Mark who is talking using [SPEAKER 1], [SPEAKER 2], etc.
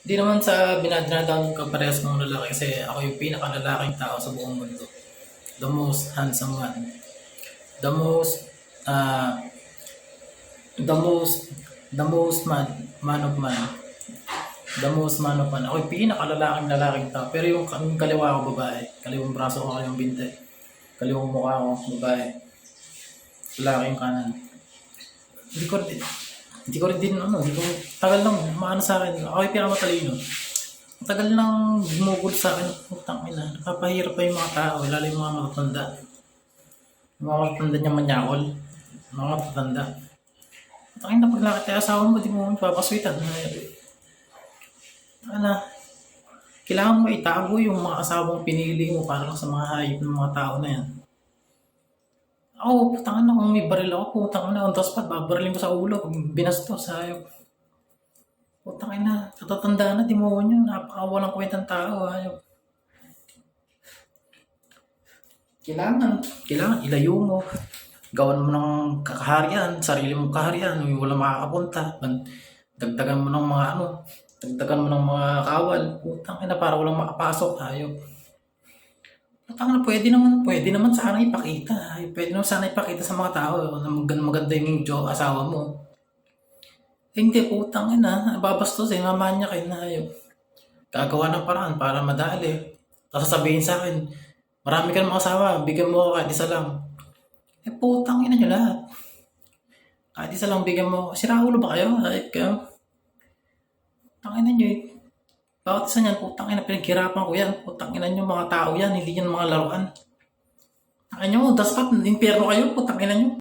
[SPEAKER 1] Hindi naman sa binadradaan ko parehas ng lalaki kasi ako yung pinakalalaking tao sa buong mundo. The most handsome man. The most, uh, the most, the most man of man. The most man of man. Ako yung pinakalalaking tao. Pero yung kaliwa ko babae. Kaliwang braso ko, kaliwang binte. Kaliwang mukha ko, babae. Lalaki yung kanan. Hindi ko rin, hindi ko, tagal lang, maano sa akin. Ako yung pinakamatalino. Tagal nang gumugol sa akin, putang ina. Nakapahirap pa yung mga tao, lalo yung mga matatanda. Yung mga matatanda niya manyakol. Mga matatanda. Putang ina, pag nakita yung asawa mo, di mo papaswitan. Ano, kailangan mo itago yung mga asawang pinili mo para lang sa mga hayop ng mga tao na yan. Ako, putang ina, kung may baril ako, putang ina, on the spot, babarilin ko sa ulo, pag binastos, hayop. Putang ina, natatanda na, demonyo, napakawalang kwentang tao, hayop. Kailangan ilayo mo. Gawan mo ng kaharian, sarili mong kaharian, yung wala makakapunta. Dagdagan mo ng mga dagdagan mo ng mga kawal. Putang ina, para walang makapasok, hayop. Putang ina, pwede naman sana ipakita. Pwede naman sana ipakita sa mga tao na maganda yung asawa mo. Eh, hindi, putang ina, babastos mamanya kayo na hayop. Gagawa ng paraan para madali. Tapos sasabihin sa akin, marami ka ng mga asawa, bigyan mo ako kahit isa lang. Eh, putang ina nyo lahat. Kahit isa lang bigyan mo. Sira ulo ba kayo? Kahit kayo. Putang ina nyo eh. Bawat isa niyan, putang ina, pinaghirapan ko yan. Putang ina nyo, mga tao yan, hindi yan mga laruan. Putang ina nyo, dapat, impyerno kayo, putang ina nyo.